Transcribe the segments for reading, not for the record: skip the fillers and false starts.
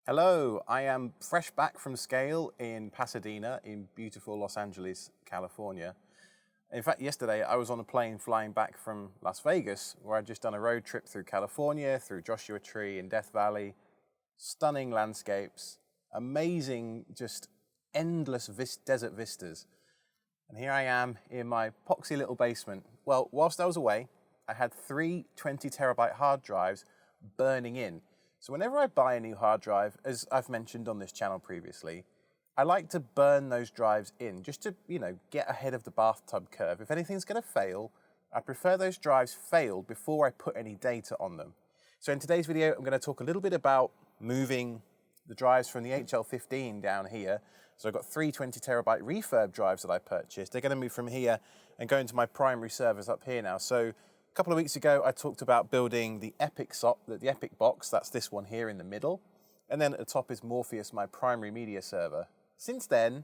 Hello, I am fresh back from scale in Pasadena in beautiful Los Angeles, California. In fact, yesterday I was on a plane flying back from Las Vegas where I'd just done a road trip through California, through Joshua Tree and Death Valley. Stunning landscapes, amazing, just endless desert vistas. And here I am in my poxy little basement. Well, whilst I was away, I had 3 20 terabyte hard drives burning in. So whenever I buy a new hard drive, as I've mentioned on this channel previously, I like to burn those drives in just to, get ahead of the bathtub curve. If anything's going to fail, I prefer those drives fail before I put any data on them. So in today's video, I'm going to talk a little bit about moving the drives from the HL15 down here. So I've got 3 20 terabyte refurb drives that I purchased. They're going to move from here and go into my primary servers up here now. So a couple of weeks ago, I talked about building the Epyc box. That's this one here in the middle. And then at the top is Morpheus, my primary media server. Since that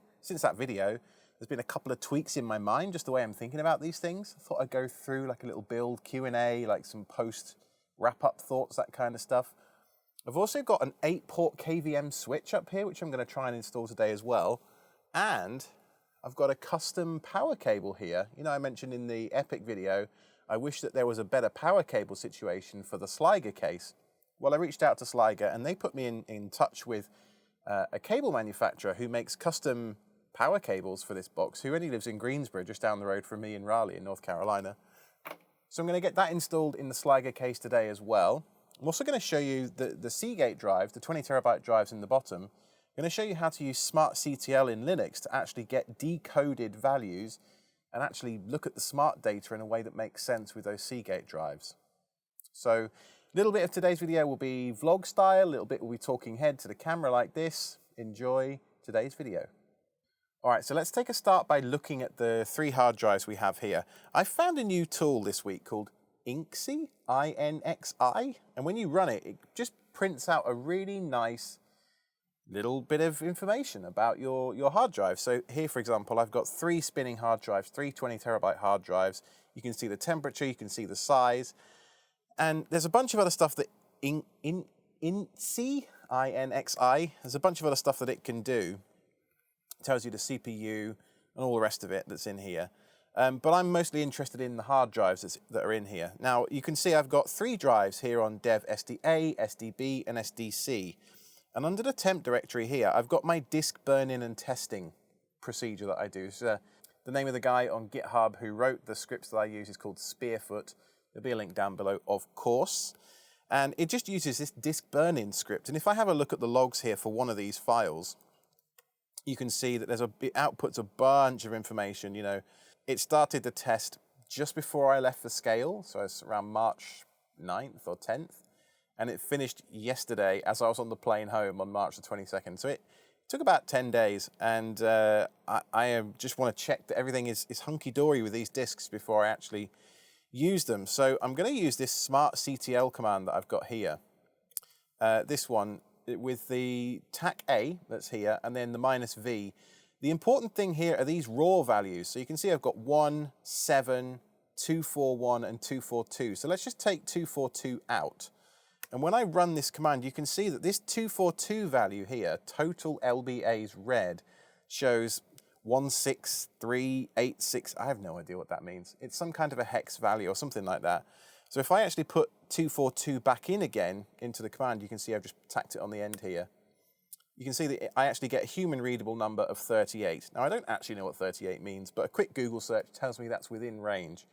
video, there's been a couple of tweaks in my mind, just the way I'm thinking about these things. I thought I'd go through like a little build Q&A, like some post wrap-up thoughts, that kind of stuff. I've also got an 8-port KVM switch up here, which I'm going to try and install today as well. And I've got a custom power cable here. I mentioned in the Epyc video, I wish that there was a better power cable situation for the Sliger case. Well, I reached out to Sliger and they put me in touch with a cable manufacturer who makes custom power cables for this box, who only lives in Greensboro, just down the road from me in Raleigh in North Carolina. So I'm going to get that installed in the Sliger case today as well. I'm also going to show you the Seagate drives, the 20 terabyte drives in the bottom. I'm going to show you how to use SmartCTL in Linux to actually get decoded values and actually look at the smart data in a way that makes sense with those Seagate drives. So a little bit of today's video will be vlog style, a little bit will be talking head to the camera like this. Enjoy today's video. All right, so let's take a start by looking at the 3 hard drives we have here. I found a new tool this week called Inxi, I-N-X-I, and when you run it, it just prints out a really nice little bit of information about your hard drive. So here, for example, I've got 3 spinning hard drives, 3 20 terabyte hard drives. You can see the temperature, you can see the size, and there's a bunch of other stuff that Inxi, I-N-X-I, there's a bunch of other stuff that it can do. It tells you the CPU and all the rest of it that's in here. But I'm mostly interested in the hard drives that are in here. Now, you can see I've got 3 drives here on dev SDA, SDB, and SDC. And under the temp directory here, I've got my disk burn-in and testing procedure that I do. So the name of the guy on GitHub who wrote the scripts that I use is called Spearfoot. There'll be a link down below, of course. And it just uses this disk burn-in script. And if I have a look at the logs here for one of these files, you can see that it outputs a bunch of information. It started the test just before I left for scale, so it's around March 9th or 10th. And it finished yesterday as I was on the plane home on March the 22nd. So it took about 10 days, and I just want to check that everything is hunky-dory with these disks before I actually use them. So I'm going to use this SmartCTL command that I've got here. This one with the TAC A that's here, and then the -V. The important thing here are these raw values. So you can see I've got 1, 7, 241, and 242. So let's just take 242 out. And when I run this command, you can see that this 242 value here, total LBAs read, shows 16386. I have no idea what that means. It's some kind of a hex value or something like that. So if I actually put 242 back in again into the command, you can see I've just tacked it on the end here. You can see that I actually get a human readable number of 38. Now, I don't actually know what 38 means, but a quick Google search tells me that's within range.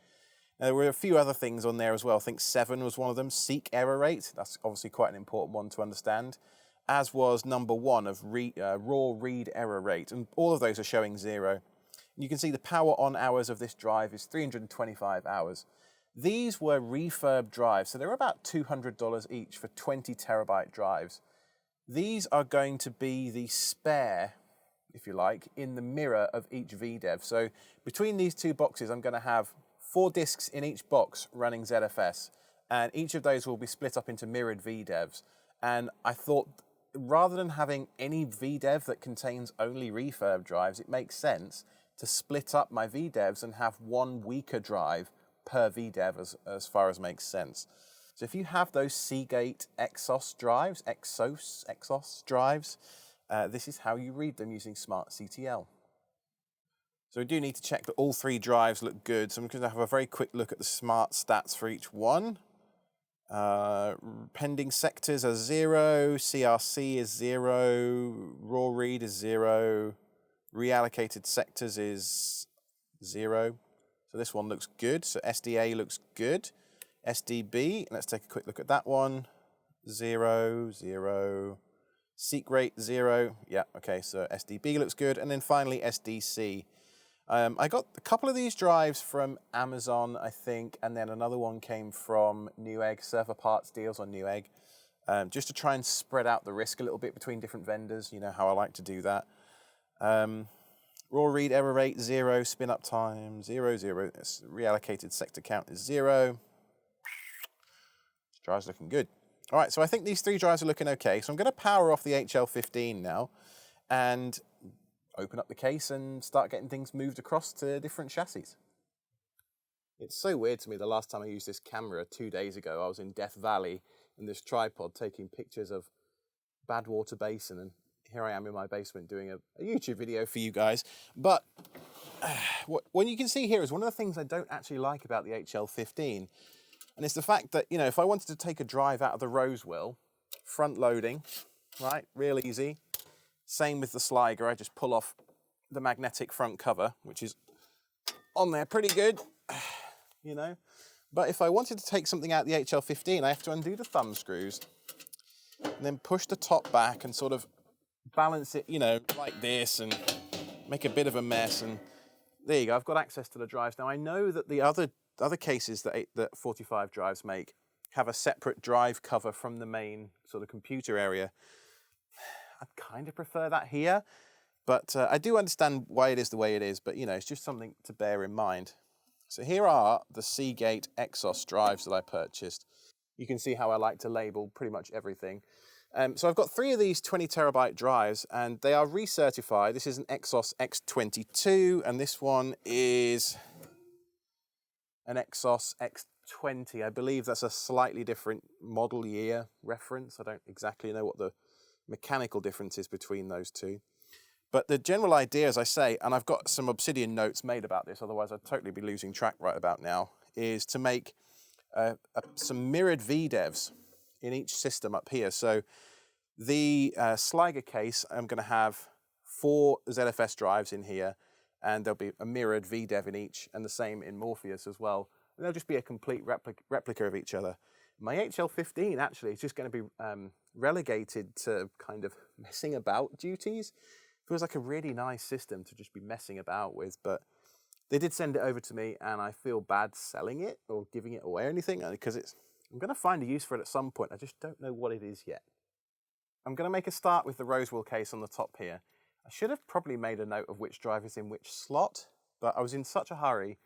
Now, there were a few other things on there as well. I think 7 was one of them. Seek error rate. That's obviously quite an important one to understand, as was number 1 of raw read error rate. And all of those are showing 0. And you can see the power on hours of this drive is 325 hours. These were refurb drives, so they're about $200 each for 20 terabyte drives. These are going to be the spare, if you like, in the mirror of each VDEV. So between these 2 boxes, I'm going to have 4 disks in each box running ZFS, and each of those will be split up into mirrored VDEVs. And I thought, rather than having any VDEV that contains only refurb drives, it makes sense to split up my VDEVs and have one weaker drive per VDEV as far as makes sense. So if you have those Seagate Exos drives, this is how you read them using SmartCTL. So we do need to check that all 3 drives look good. So I'm going to have a very quick look at the smart stats for each one. Pending sectors are 0, CRC is 0, raw read is 0, reallocated sectors is 0. So this one looks good. So SDA looks good. SDB, let's take a quick look at that one. 0, 0. Seek rate 0. Yeah, okay, so SDB looks good. And then finally SDC. I got a couple of these drives from Amazon, I think, and then another one came from Newegg, server parts deals on Newegg, just to try and spread out the risk a little bit between different vendors. You know how I like to do that. Raw read error rate 0, spin up time 0, 0. Reallocated sector count is 0. This drive's looking good. All right, so I think these 3 drives are looking okay. So I'm going to power off the HL15 now and open up the case and start getting things moved across to different chassis. It's so weird to me. The last time I used this camera 2 days ago, I was in Death Valley in this tripod taking pictures of Badwater Basin, and here I am in my basement doing a YouTube video for you guys. But what you can see here is one of the things I don't actually like about the HL15, and it's the fact that, you know, if I wanted to take a drive out of the rose wheel, front loading, right, real easy. Same with the Sliger, I just pull off the magnetic front cover, which is on there pretty good, you know. But if I wanted to take something out of the HL15, I have to undo the thumb screws and then push the top back and sort of balance it, you know, like this and make a bit of a mess. And there you go, I've got access to the drives. Now I know that the other cases that 45 drives make have a separate drive cover from the main sort of computer area. I kind of prefer that here, but I do understand why it is the way it is, but you know, it's just something to bear in mind. So here are the Seagate Exos drives that I purchased. You can see how I like to label pretty much everything. So I've got 3 of these 20 terabyte drives, and they are recertified. This is an Exos X22, and this one is an Exos X20. I believe that's a slightly different model year reference. I don't exactly know what the mechanical differences between those two. But the general idea, as I say, and I've got some Obsidian notes made about this, otherwise I'd totally be losing track right about now, is to make some mirrored VDEVs in each system up here. So the Sliger case, I'm going to have 4 ZFS drives in here, and there'll be a mirrored VDEV in each, and the same in Morpheus as well. And they'll just be a complete replica of each other. My HL15 actually is just going to be relegated to kind of messing about duties. Feels like a really nice system to just be messing about with, but they did send it over to me, and I feel bad selling it or giving it away or anything, because I'm going to find a use for it at some point. I just don't know what it is yet. I'm going to make a start with the Rosewell case on the top here. I should have probably made a note of which drive is in which slot, but I was in such a hurry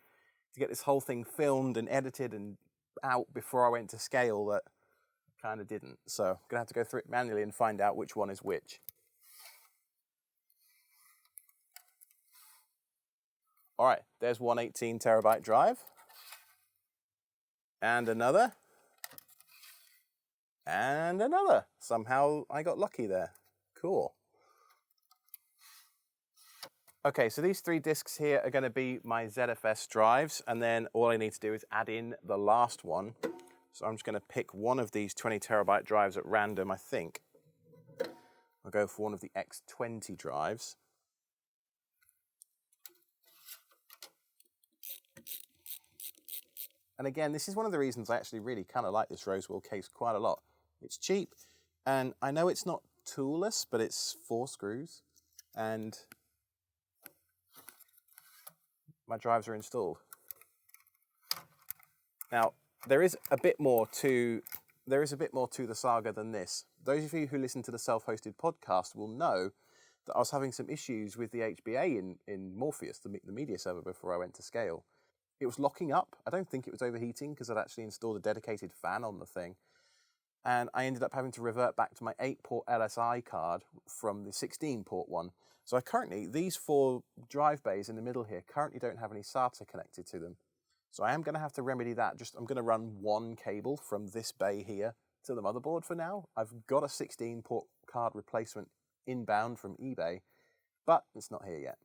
to get this whole thing filmed and edited and out before I went to scale that I kind of didn't. So I'm going to have to go through it manually and find out which one is which. All right, there's one 18 terabyte drive. And another. And another. Somehow I got lucky there. Cool. Okay, so these 3 disks here are going to be my ZFS drives, and then all I need to do is add in the last one. So I'm just going to pick one of these 20 terabyte drives at random, I think. I'll go for one of the X20 drives. And again, this is one of the reasons I actually really kind of like this Rosewell case quite a lot. It's cheap, and I know it's not toolless, but it's 4 screws, and my drives are installed. Now, there is a bit more to the saga than this. Those of you who listen to the self-hosted podcast will know that I was having some issues with the HBA in Morpheus, the media server, before I went to scale. It was locking up. I don't think it was overheating because I'd actually installed a dedicated fan on the thing. And I ended up having to revert back to my 8-port LSI card from the 16-port one. So these 4 drive bays in the middle here currently don't have any SATA connected to them. So I am going to have to remedy that. I'm going to run one cable from this bay here to the motherboard for now. I've got a 16-port card replacement inbound from eBay, but it's not here yet.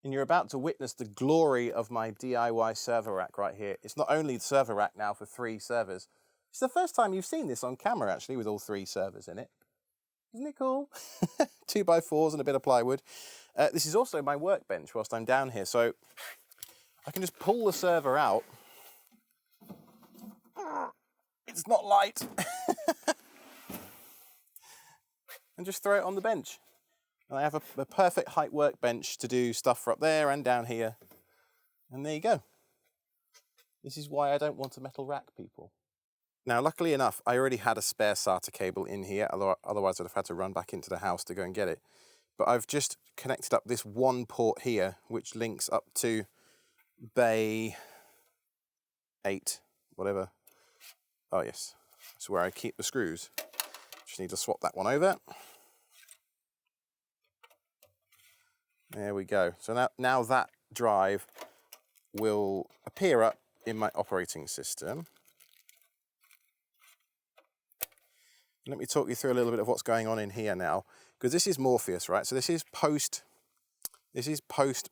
And you're about to witness the glory of my DIY server rack right here. It's not only the server rack now for 3 servers. It's the first time you've seen this on camera, actually, with all 3 servers in it. Isn't it cool? 2x4s and a bit of plywood. This is also my workbench whilst I'm down here, so I can just pull the server out. It's not light. And just throw it on the bench. And I have a perfect height workbench to do stuff for up there and down here. And there you go. This is why I don't want a metal rack, people. Now, luckily enough, I already had a spare SATA cable in here, otherwise I'd have had to run back into the house to go and get it. But I've just connected up this one port here, which links up to bay 8, whatever. Oh yes, that's where I keep the screws. Just need to swap that one over. There we go. So now that drive will appear up in my operating system. Let me talk you through a little bit of what's going on in here now, because this is Morpheus, right? So this is post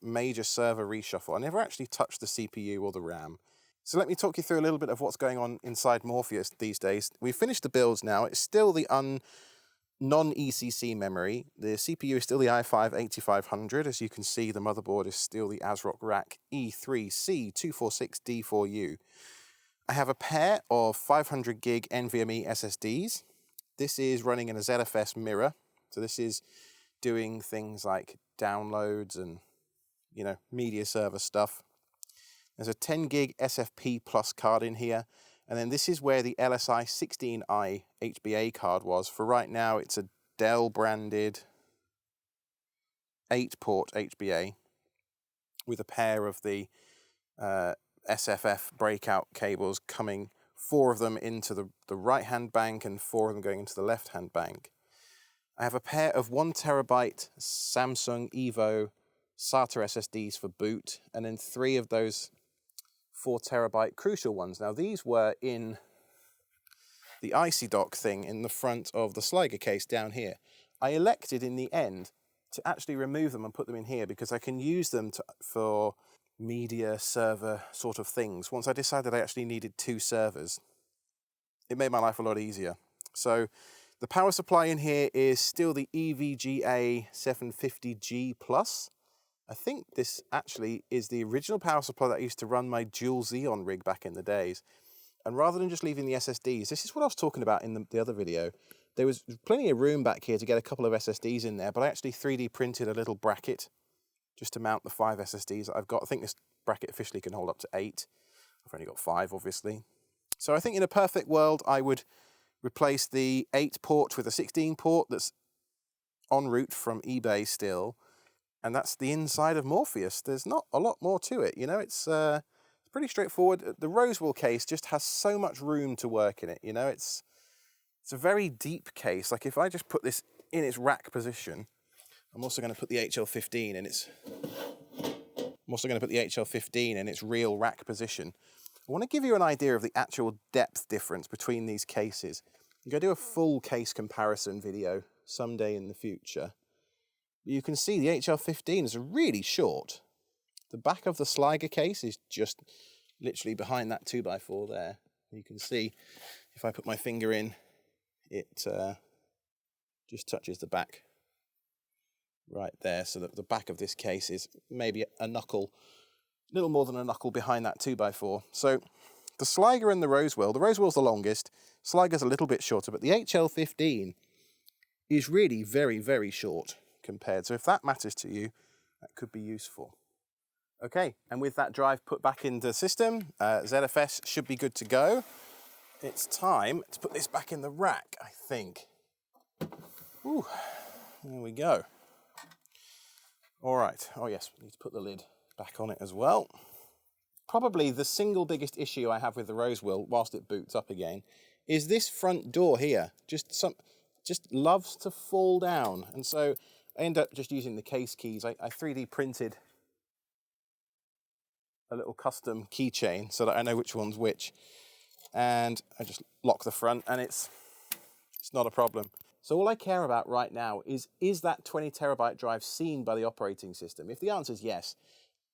major server reshuffle. I never actually touched the CPU or the RAM. So let me talk you through a little bit of what's going on inside Morpheus these days. We've finished the builds now. It's still the non-ECC memory. The CPU is still the i5-8500. As you can see, the motherboard is still the ASRock Rack E3C246D4U. I have a pair of 500 gig NVMe SSDs. This is running in a ZFS mirror. So this is doing things like downloads and, you know, media server stuff. There's a 10 gig SFP Plus card in here. And then this is where the LSI 16i HBA card was. For right now, it's a Dell branded 8-port HBA with a pair of the SFF breakout cables coming, 4 of them into the right-hand bank and 4 of them going into the left-hand bank. I have a pair of 1 terabyte Samsung Evo SATA SSDs for boot, and then 3 of those 4 terabyte Crucial ones. Now these were in the IC dock thing in the front of the Sliger case down here. I elected in the end to actually remove them and put them in here because I can use them for media server sort of things. Once I decided I actually needed 2 servers, it made my life a lot easier. So the power supply in here is still the EVGA 750G Plus. I think this actually is the original power supply that I used to run my dual Xeon rig back in the days. And rather than just leaving the SSDs, this is what I was talking about in the other video. There was plenty of room back here to get a couple of SSDs in there, but I actually 3D printed a little bracket just to mount the 5 SSDs that I've got. I think this bracket officially can hold up to 8. I've only got 5, obviously. So I think in a perfect world, I would replace the 8-port with a 16-port that's en route from eBay still. And that's the inside of Morpheus. There's not a lot more to it, you know. It's pretty straightforward. The Rosewell case just has so much room to work in it, you know. It's a very deep case. Like if I just put this in its rack position, I'm also going to put the HL15 in its real rack position. I want to give you an idea of the actual depth difference between these cases. I'm going to do a full case comparison video someday in the future. You can see the HL15 is really short. The back of the Sliger case is just literally behind that 2x4 there. You can see if I put my finger in, it just touches the back right there. So that the back of this case is maybe a knuckle, a little more than a knuckle behind that 2x4. So the Sliger and the Rosewell's the longest, Sliger's a little bit shorter, but the HL15 is really very, very short compared. So if that matters to you, that could be useful. Okay, and with that drive put back into the system, ZFS should be good to go. It's time to put this back in the rack, I think. Ooh, there we go. All right, oh yes, we need to put the lid back on it as well. Probably the single biggest issue I have with the Rosewell, whilst it boots up again, is this front door here. Just loves to fall down, and so I end up just using the case keys. I 3D printed a little custom keychain so that I know which one's which. And I just lock the front and it's not a problem. So all I care about right now is that 20 terabyte drive seen by the operating system? If the answer is yes,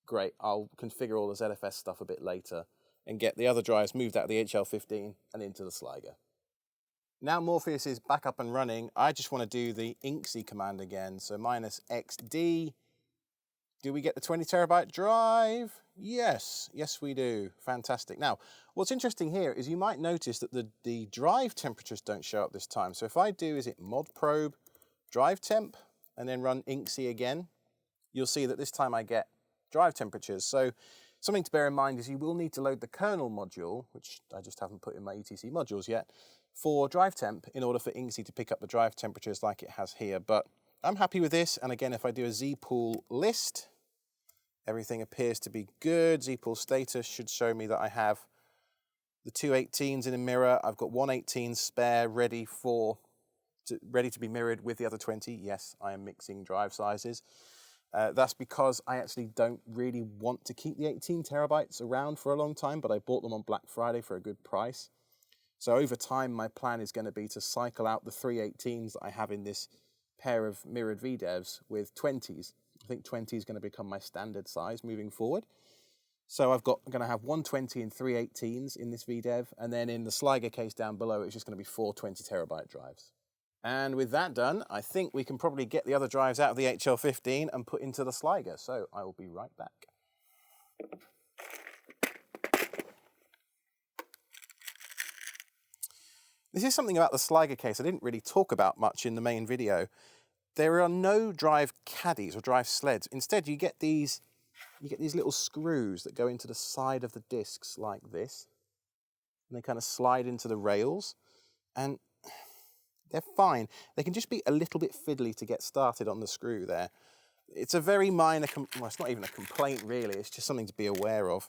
great, I'll configure all the ZFS stuff a bit later and get the other drives moved out of the HL15 and into the Sliger. Now Morpheus is back up and running, I just want to do the inksy command again. So -XD. Do we get the 20 terabyte drive? Yes, yes we do. Fantastic. Now, what's interesting here is you might notice that the drive temperatures don't show up this time. So if I do, is it mod probe, drive temp, and then run inksy again, you'll see that this time I get drive temperatures. So something to bear in mind is you will need to load the kernel module, which I just haven't put in my ETC modules yet, for drive temp in order for inksy to pick up the drive temperatures like it has here. But I'm happy with this, and again, if I do a zpool list, everything appears to be good. Zpool status should show me that I have the two 18s in a mirror. I've got one 18 spare ready to be mirrored with the other 20. Yes, I am mixing drive sizes. That's because I actually don't really want to keep the 18 terabytes around for a long time, but I bought them on Black Friday for a good price. So over time, my plan is going to be to cycle out the three 18s that I have in this pair of mirrored VDEVs with 20s. I think 20 is going to become my standard size moving forward. So I'm going to have 120 and three 18s in this VDEV, and then in the Sliger case down below, it's just going to be four 20 terabyte drives. And with that done, I think we can probably get the other drives out of the HL15 and put into the Sliger. So I will be right back. This is something about the Sliger case I didn't really talk about much in the main video. There are no drive caddies or drive sleds. Instead, you get these little screws that go into the side of the discs like this. And they kind of slide into the rails. And they're fine. They can just be a little bit fiddly to get started on the screw there. It's a very minor, well, it's not even a complaint really, it's just something to be aware of.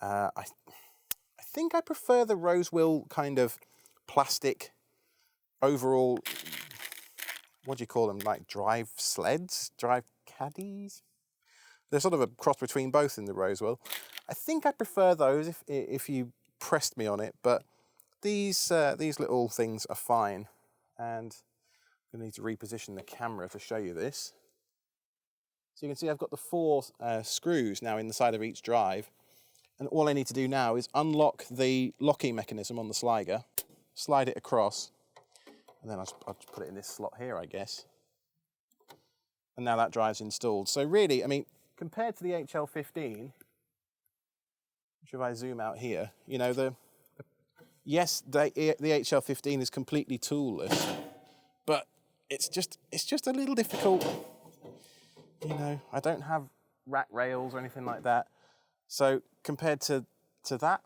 I think I prefer the Rosewill kind of plastic overall, what do you call them, like drive sleds, drive caddies? They're sort of a cross between both in the Rosewill. I think I prefer those if you pressed me on it, but these little things are fine. And I'm going to need to reposition the camera to show you this. So you can see I've got the four screws now in the side of each drive. And all I need to do now is unlock the locking mechanism on the Sliger, slide it across, and then I'll just put it in this slot here, I guess. And now that drive's installed. So really, I mean, compared to the HL15, which if I zoom out here, you know, yes, the HL15 is completely toolless, but it's just a little difficult. You know, I don't have rack rails or anything like that. So compared to that,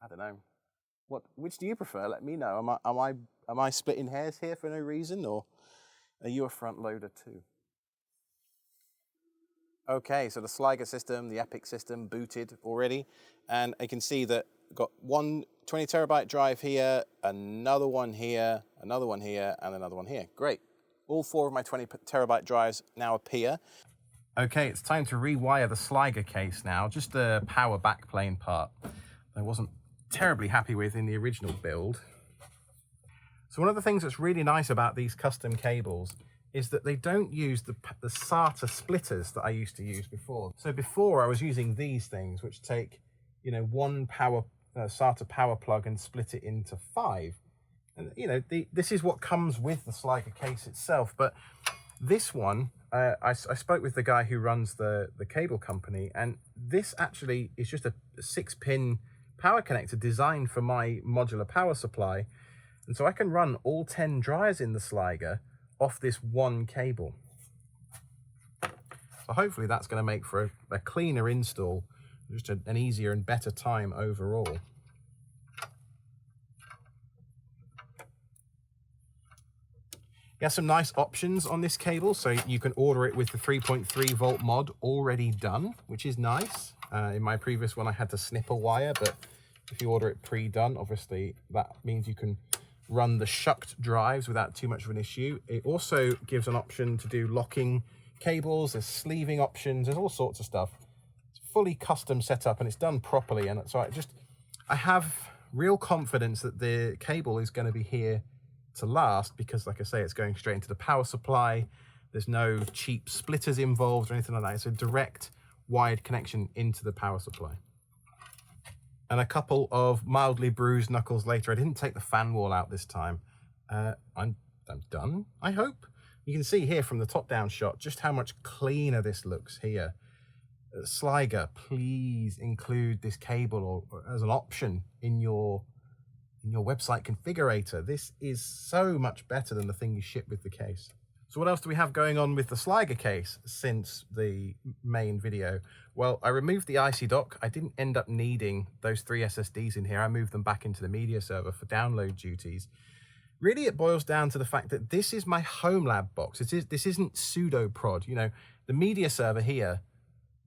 I don't know. Which do you prefer? Let me know. Am I splitting hairs here for no reason, or are you a front loader too? Okay, so the Sliger system, the Epyc system booted already, and I can see that I've got one 20 terabyte drive here, another one here, another one here, and another one here. Great. All four of my 20 terabyte drives now appear. Okay, it's time to rewire the Sliger case now, just the power backplane part I wasn't terribly happy with in the original build. So one of the things that's really nice about these custom cables is that they don't use the SATA splitters that I used to use before. So before I was using these things, which take, you know, one SATA power plug and split it into 5. And, you know, this is what comes with the Sliger case itself. But this one, I spoke with the guy who runs the cable company, and this actually is just a 6-pin power connector designed for my modular power supply. And so I can run all 10 drives in the Sliger off this one cable. So hopefully that's going to make for a cleaner install, just an easier and better time overall. You have some nice options on this cable, so you can order it with the 3.3 volt mod already done, which is nice. In my previous one I had to snip a wire, but if you order it pre-done, obviously that means you can run the shucked drives without too much of an issue. It also gives an option to do locking cables, there's sleeving options, there's all sorts of stuff. It's fully custom setup and it's done properly. And so I have real confidence that the cable is going to be here to last because, like I say, it's going straight into the power supply. There's no cheap splitters involved or anything like that. It's a direct wired connection into the power supply. And a couple of mildly bruised knuckles later. I didn't take the fan wall out this time. I'm done, I hope. You can see here from the top-down shot just how much cleaner this looks here. Sliger, please include this cable or as an option in your website configurator. This is so much better than the thing you ship with the case. So what else do we have going on with the Sliger case since the main video? Well, I removed the IC dock. I didn't end up needing those 3 SSDs in here. I moved them back into the media server for download duties. Really, it boils down to the fact that this is my home lab box. This isn't pseudo prod. You know, the media server here,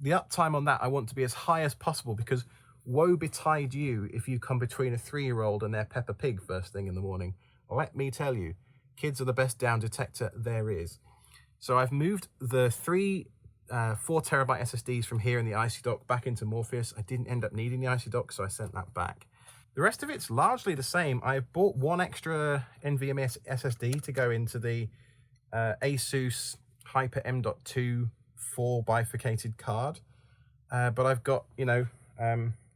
the uptime on that I want to be as high as possible because woe betide you if you come between a 3-year-old and their Peppa Pig first thing in the morning. Let me tell you, kids are the best down detector there is. So I've moved the 3 4TB SSDs from here in the IC dock back into Morpheus. I didn't end up needing the IC dock, so I sent that back. The rest of it's largely the same. I bought 1 extra NVMe SSD to go into the Asus Hyper M.2 4 bifurcated card. But I've got, you know,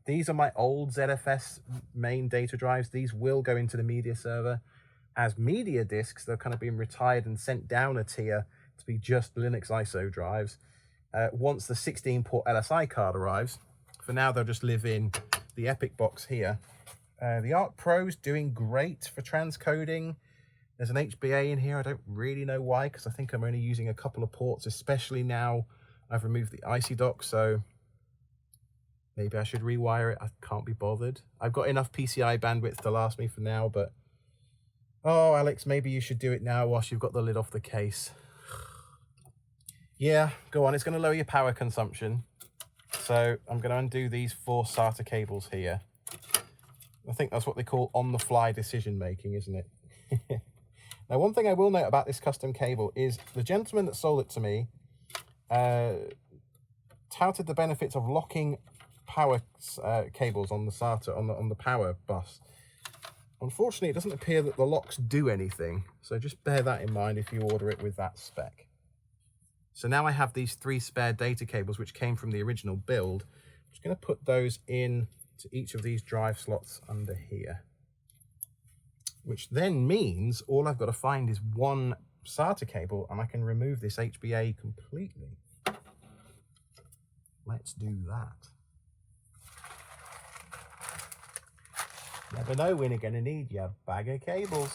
these are my old ZFS main data drives. These will go into the media server as media disks. They're kind of being retired and sent down a tier to be just Linux ISO drives. Once the 16-port LSI card arrives, for now they'll just live in the Epyc box here. The Arc Pro's doing great for transcoding. There's an HBA in here. I don't really know why, because I think I'm only using a couple of ports, especially now I've removed the IC dock, so maybe I should rewire it. I can't be bothered. I've got enough PCI bandwidth to last me for now, but oh, Alex, maybe you should do it now whilst you've got the lid off the case. Yeah, go on. It's going to lower your power consumption. So I'm going to undo these 4 SATA cables here. I think that's what they call on-the-fly decision-making, isn't it? Now, one thing I will note about this custom cable is the gentleman that sold it to me touted the benefits of locking power cables on the SATA, on the power bus. Unfortunately, it doesn't appear that the locks do anything, so just bear that in mind if you order it with that spec. So now I have these 3 spare data cables which came from the original build. I'm just going to put those in to each of these drive slots under here, which then means all I've got to find is 1 SATA cable and I can remove this HBA completely. Let's do that. Never know when you're going to need your bag of cables.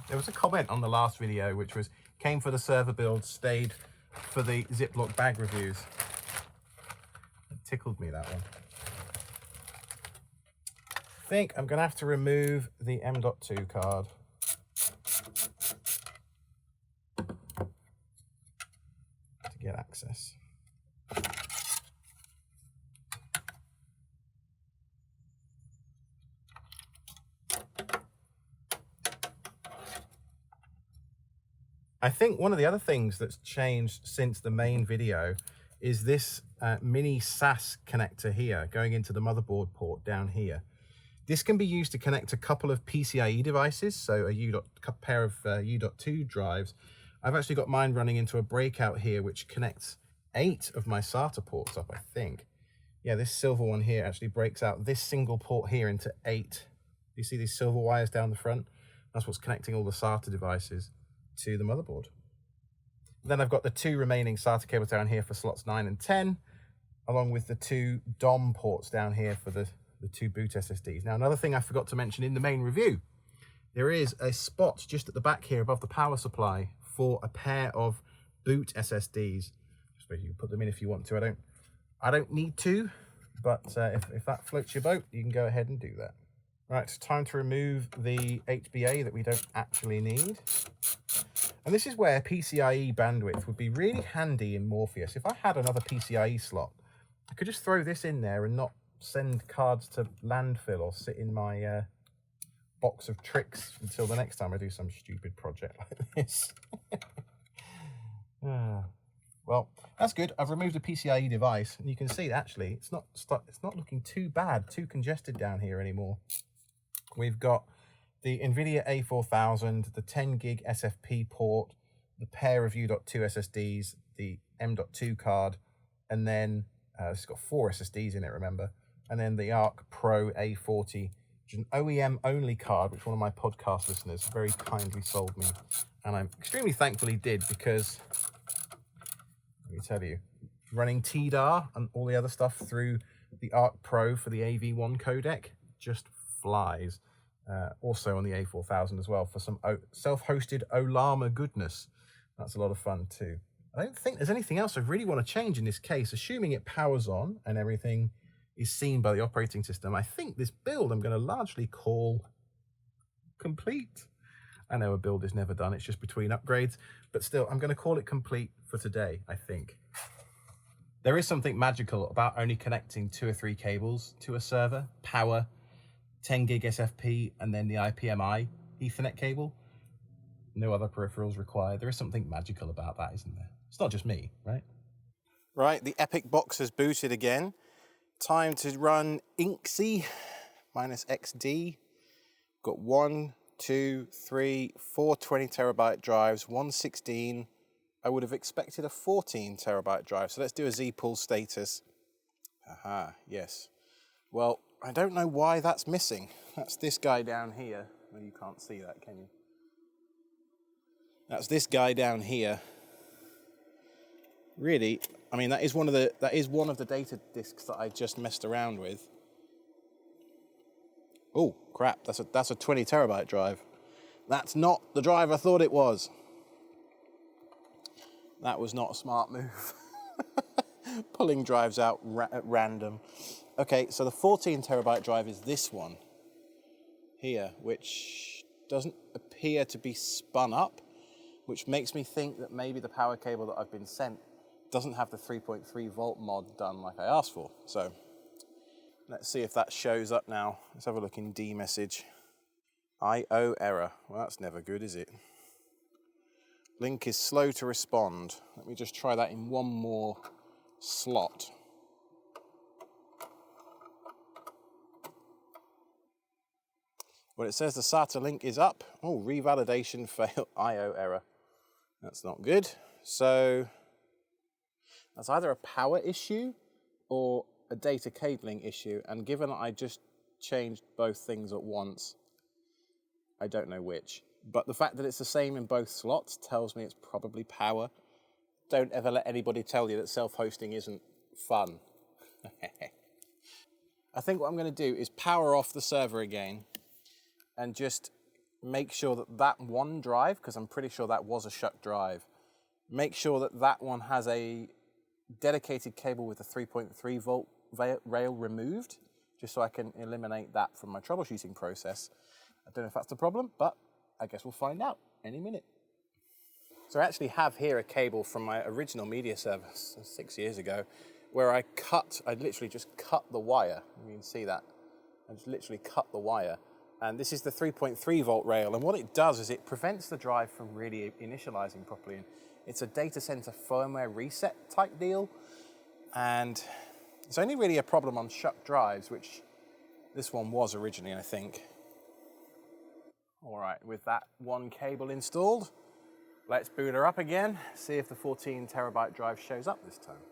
There was a comment on the last video which was, came for the server build, stayed for the Ziploc bag reviews. It tickled me, that one. I think I'm going to have to remove the M.2 card. To get access. I think one of the other things that's changed since the main video is this mini SAS connector here going into the motherboard port down here. This can be used to connect a couple of PCIe devices, so a pair of U.2 drives. I've actually got mine running into a breakout here which connects 8 of my SATA ports up, I think. Yeah, this silver one here actually breaks out this single port here into 8. You see these silver wires down the front? That's what's connecting all the SATA devices to the motherboard. Then I've got the 2 remaining SATA cables down here for slots 9 and 10, along with the 2 DOM ports down here for the 2 boot SSDs. Now, another thing I forgot to mention in the main review, there is a spot just at the back here above the power supply for a pair of boot SSDs. I suppose you can put them in if you want to. I don't need to, but if that floats your boat, you can go ahead and do that. Right, it's time to remove the HBA that we don't actually need. And this is where PCIe bandwidth would be really handy in Morpheus. If I had another PCIe slot, I could just throw this in there and not send cards to landfill or sit in my box of tricks until the next time I do some stupid project like this. Well, That's good. I've removed a PCIe device, and you can see actually it's not looking too bad, too congested down here anymore. We've got the NVIDIA A4000, the 10 gig SFP port, the pair of U.2 SSDs, the M.2 card, and then it's got 4 SSDs in it, remember, and then the Arc Pro A40, which is an OEM only card, which one of my podcast listeners very kindly sold me, and I'm extremely thankful he did, because let me tell you, running TDAR and all the other stuff through the Arc Pro for the AV1 codec just flies. Also on the A4000 as well for some self-hosted Olama goodness. That's a lot of fun too. I don't think there's anything else I really want to change in this case, assuming it powers on and everything is seen by the operating system. I think this build I'm going to largely call complete. I know a build is never done, it's just between upgrades, but still, I'm going to call it complete for today, I think. There is something magical about only connecting 2 or 3 cables to a server, power, 10 gig SFP, and then the IPMI Ethernet cable. No other peripherals required. There is something magical about that, isn't there? It's not just me, right? Right, the Epyc box has booted again. Time to run Enquiries -XD. Got 1, 2, 3, 4 20 terabyte drives, 1 16. I would have expected a 14 terabyte drive. So let's do a Z-pool status. Aha, yes. Well, I don't know why that's missing. That's this guy down here. Well, you can't see that, can you? That's this guy down here. Really, I mean, that is one of the data disks that I just messed around with. Oh crap! That's a 20 terabyte drive. That's not the drive I thought it was. That was not a smart move. Pulling drives out at random. Okay, so the 14 terabyte drive is this one here, which doesn't appear to be spun up, which makes me think that maybe the power cable that I've been sent doesn't have the 3.3 volt mod done like I asked for. So let's see if that shows up now. Let's have a look in D message. I/O error. Well, that's never good, is it? Link is slow to respond. Let me just try that in one more slot. Well, it says the SATA link is up. Oh, revalidation failed. I/O error. That's not good. So that's either a power issue or a data cabling issue. And given that I just changed both things at once, I don't know which. But the fact that it's the same in both slots tells me it's probably power. Don't ever let anybody tell you that self-hosting isn't fun. I think what I'm going to do is power off the server again and just make sure that that one drive, because I'm pretty sure that was a shuck drive, make sure that that one has a dedicated cable with a 3.3 volt rail removed, just so I can eliminate that from my troubleshooting process. I don't know if that's the problem, but I guess we'll find out any minute. So I actually have here a cable from my original media service 6 years ago, where I literally just cut the wire. You can see that. I just literally cut the wire. And this is the 3.3 volt rail. And what it does is it prevents the drive from really initializing properly. It's a data center firmware reset type deal. And it's only really a problem on shuck drives, which this one was originally, I think. All right, with that one cable installed, let's boot her up again, see if the 14 terabyte drive shows up this time.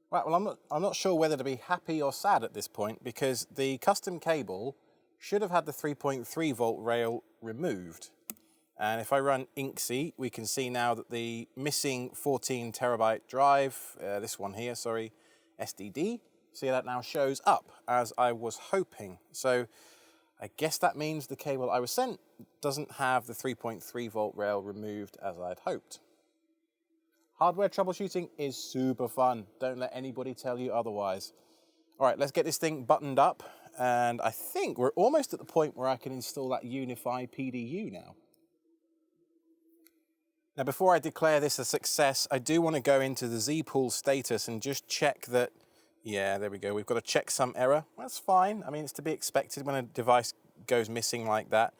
Right, well, I'm not sure whether to be happy or sad at this point, because the custom cable should have had the 3.3 volt rail removed. And if I run Enquiries, we can see now that the missing 14 terabyte drive, this one here, sorry, SDD, see that now shows up as I was hoping. So I guess that means the cable I was sent doesn't have the 3.3 volt rail removed as I'd hoped. Hardware troubleshooting is super fun. Don't let anybody tell you otherwise. All right, let's get this thing buttoned up. And I think we're almost at the point where I can install that Unifi PDU now. Now, before I declare this a success, I do want to go into the Z-pool status and just check that, yeah, there we go. We've got a checksum error. That's fine. I mean, it's to be expected when a device goes missing like that.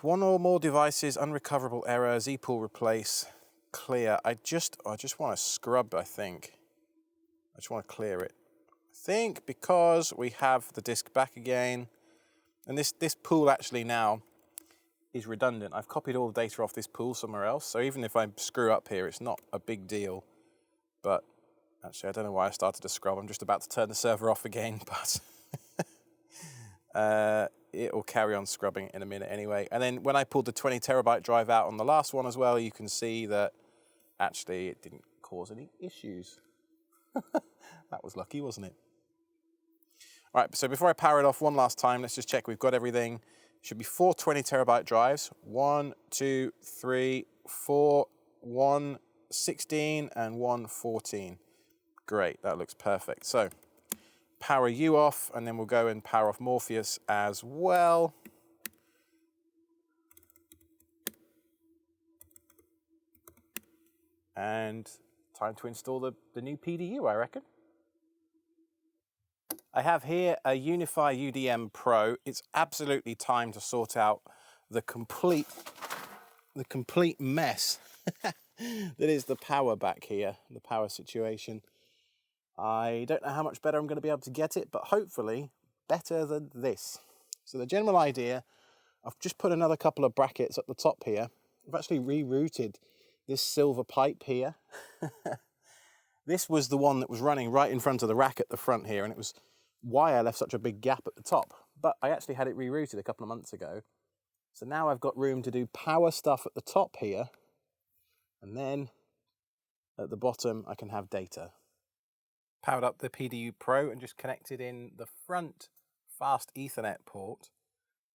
One or more devices, unrecoverable error, Z-pool replace. clear. I just want to scrub, I think. I just want to clear it. I think because we have the disc back again, and this pool actually now is redundant. I've copied all the data off this pool somewhere else, so even if I screw up here, it's not a big deal. But actually, I don't know why I started to scrub. I'm just about to turn the server off again, but it will carry on scrubbing in a minute anyway. And then when I pulled the 20 terabyte drive out on the last one as well, you can see that actually it didn't cause any issues. That was lucky, wasn't it? All right, so before I power it off one last time, let's just check we've got everything. Should be 4 20 terabyte drives. 1, 2, 3, 4, 1, 16, and 1, 14. Great, that looks perfect. So power you off, and then we'll go and power off Morpheus as well. And time to install the new PDU, I reckon. I have here a Unifi UDM Pro. It's absolutely time to sort out the complete mess that is the power back here, the power situation. I don't know how much better I'm going to be able to get it, but hopefully better than this. So the general idea, I've just put another couple of brackets at the top here. I've actually rerouted this silver pipe here. This was the one that was running right in front of the rack at the front here, and it was why I left such a big gap at the top. But I actually had it rerouted a couple of months ago. So now I've got room to do power stuff at the top here, and then at the bottom I can have data. Powered up the PDU Pro and just connected in the front fast Ethernet port,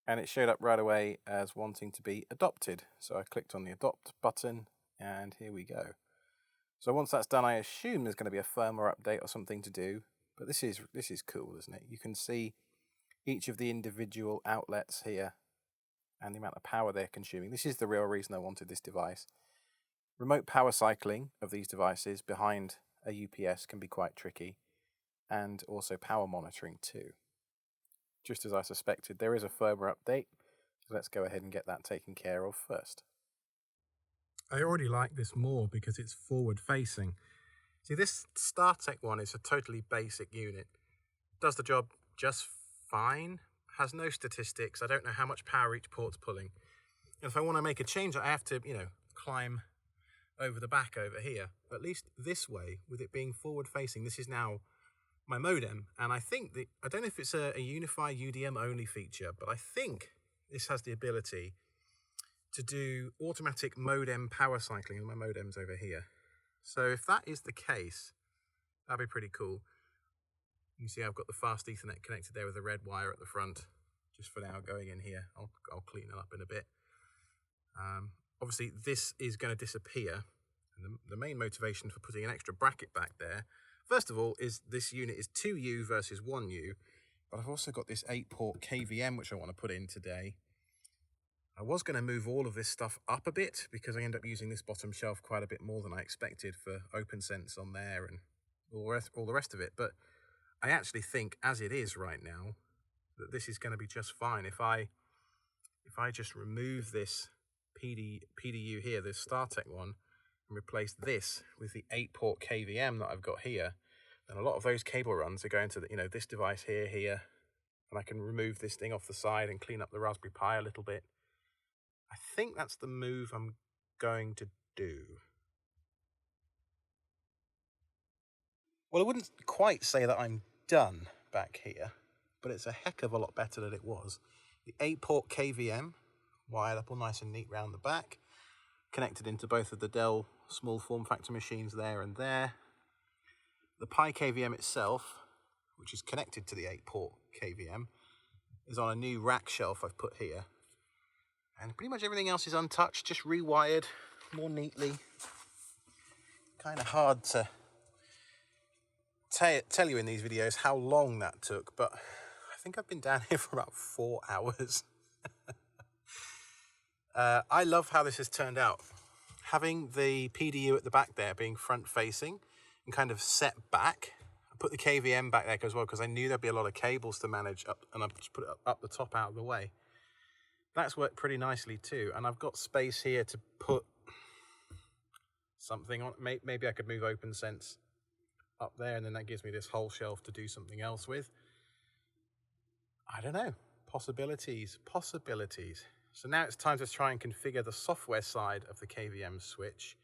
and it showed up right away as wanting to be adopted. So I clicked on the adopt button, and here we go. So once that's done, I assume there's going to be a firmware update or something to do, but this is cool, isn't it? You can see each of the individual outlets here and the amount of power they're consuming. This is the real reason I wanted this device. Remote power cycling of these devices behind a UPS can be quite tricky, and also power monitoring too. Just as I suspected, there is a firmware update, so let's go ahead and get that taken care of first. I already like this more because it's forward facing. See, this StarTech one is a totally basic unit. Does the job just fine, has no statistics. I don't know how much power each port's pulling. And if I want to make a change, I have to, climb over the back over here. At least this way, with it being forward facing, this is now my modem. And I think I don't know if it's a Unifi UDM only feature, but I think this has the ability to do automatic modem power cycling, and my modem's over here. So if that is the case, that'd be pretty cool. You can see I've got the fast Ethernet connected there with a red wire at the front, just for now going in here. I'll clean it up in a bit. Obviously this is going to disappear, and the main motivation for putting an extra bracket back there, first of all, is this unit is 2U versus 1U, but I've also got this 8-port KVM which I want to put in today. I was going to move all of this stuff up a bit because I end up using this bottom shelf quite a bit more than I expected for OpenSense on there and all the rest of it, but I actually think as it is right now that this is going to be just fine. If I just remove this PDU here, this StarTech one, and replace this with the 8-port KVM that I've got here, then a lot of those cable runs are going to the, this device here, and I can remove this thing off the side and clean up the Raspberry Pi a little bit. I think that's the move I'm going to do. Well, I wouldn't quite say that I'm done back here, but it's a heck of a lot better than it was. The 8-port KVM, wired up all nice and neat round the back, connected into both of the Dell small form factor machines there and there. The PiKVM itself, which is connected to the 8-port KVM, is on a new rack shelf I've put here. And pretty much everything else is untouched, just rewired more neatly. Kind of hard to tell you in these videos how long that took, but I think I've been down here for about 4 hours. I love how this has turned out. Having the PDU at the back there being front facing and kind of set back. I put the KVM back there as well because I knew there'd be a lot of cables to manage up, and I've just put it up the top out of the way. That's worked pretty nicely too, and I've got space here to put something on. Maybe I could move OpenSense up there, and then that gives me this whole shelf to do something else with. I don't know. Possibilities, possibilities. So now it's time to try and configure the software side of the KVM switch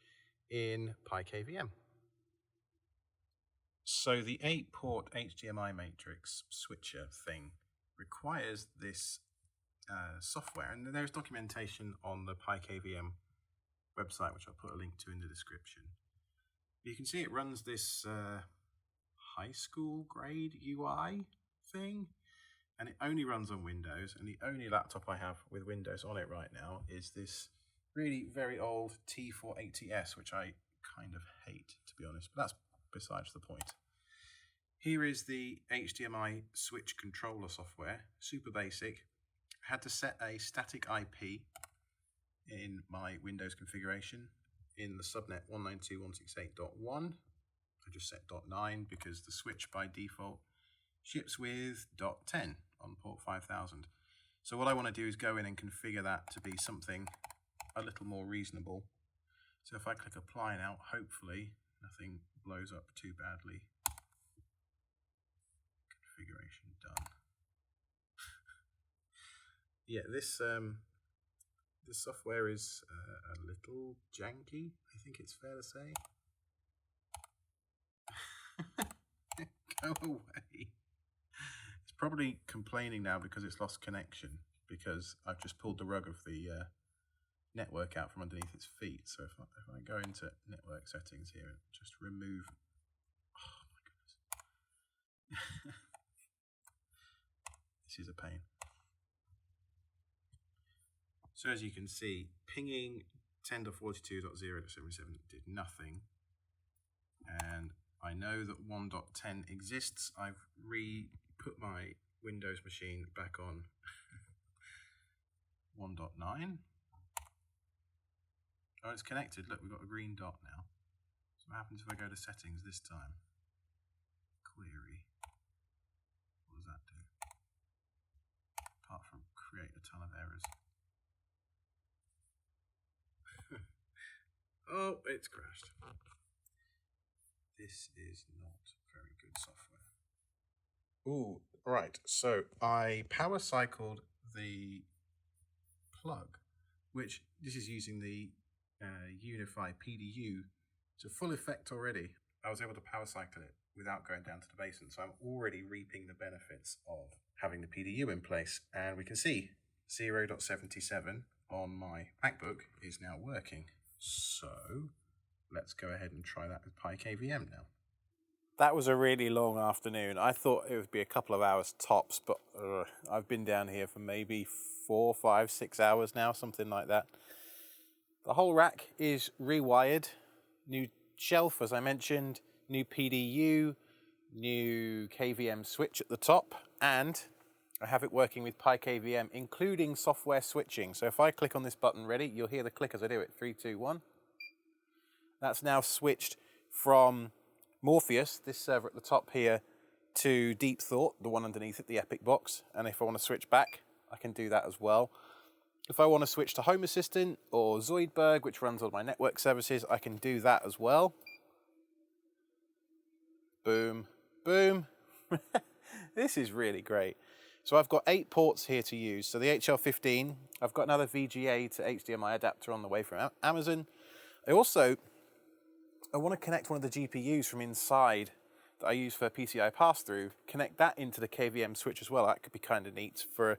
in PiKVM. So the 8-port HDMI matrix switcher thing requires this software, and there's documentation on the PiKVM website, which I'll put a link to in the description. You can see it runs this high school grade UI thing, and it only runs on Windows, and the only laptop I have with Windows on it right now is this really very old T480S, which I kind of hate, to be honest, but that's besides the point. Here is the HDMI switch controller software, super basic. I had to set a static IP in my Windows configuration in the subnet 192.168.1. I just set .9 because the switch by default ships with .10 on port 5000. So what I want to do is go in and configure that to be something a little more reasonable. So if I click apply now, hopefully nothing blows up too badly. Configuration done. Yeah, this software is a little janky, I think it's fair to say. Go away. It's probably complaining now because it's lost connection, because I've just pulled the rug of the network out from underneath its feet. So if I go into network settings here and just remove, oh my goodness. This is a pain. So as you can see, pinging 10.42.0.77 did nothing. And I know that 1.10 exists. I've put my Windows machine back on 1.9. Oh, it's connected. Look, we've got a green dot now. So what happens if I go to settings this time? Query. What does that do? Apart from create a ton of errors. Oh, it's crashed. This is not very good software. Ooh, right. So I power cycled the plug, which this is using the Unifi PDU to full effect already. I was able to power cycle it without going down to the basement. So I'm already reaping the benefits of having the PDU in place. And we can see 0.77 on my MacBook is now working. So let's go ahead and try that with PiKVM now. That was a really long afternoon. I thought it would be a couple of hours tops, but I've been down here for maybe 4, 5, 6 hours now, something like that. The whole rack is rewired. New shelf, as I mentioned, new PDU, new KVM switch at the top, and I have it working with PiKVM, including software switching. So if I click on this button, ready, you'll hear the click as I do it. 3, 2, 1. That's now switched from Morpheus, this server at the top here, to Deep Thought, the one underneath it, the Epyc box. And if I want to switch back, I can do that as well. If I want to switch to Home Assistant or Zoidberg, which runs all my network services, I can do that as well. Boom, boom. This is really great. So I've got 8 ports here to use. So the HL15, I've got another VGA to HDMI adapter on the way from Amazon. I want to connect one of the GPUs from inside that I use for PCI pass-through, connect that into the KVM switch as well. That could be kind of neat for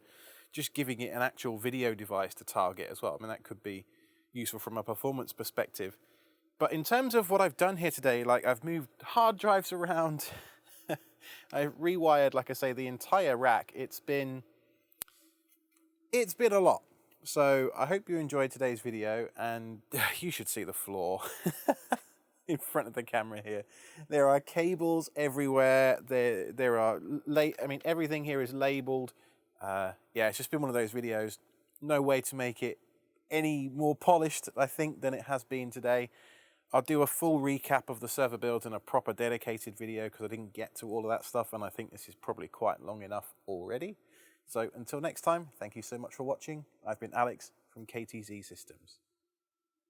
just giving it an actual video device to target as well. I mean, that could be useful from a performance perspective. But in terms of what I've done here today, like I've moved hard drives around, I've rewired, like I say, the entire rack. It's been a lot. So I hope you enjoyed today's video, and you should see the floor in front of the camera here. There are cables everywhere. There are, I mean, everything here is labeled. Yeah, it's just been one of those videos. No way to make it any more polished, I think, than it has been today. I'll do a full recap of the server build in a proper dedicated video because I didn't get to all of that stuff, and I think this is probably quite long enough already. So until next time, thank you so much for watching. I've been Alex from KTZ Systems.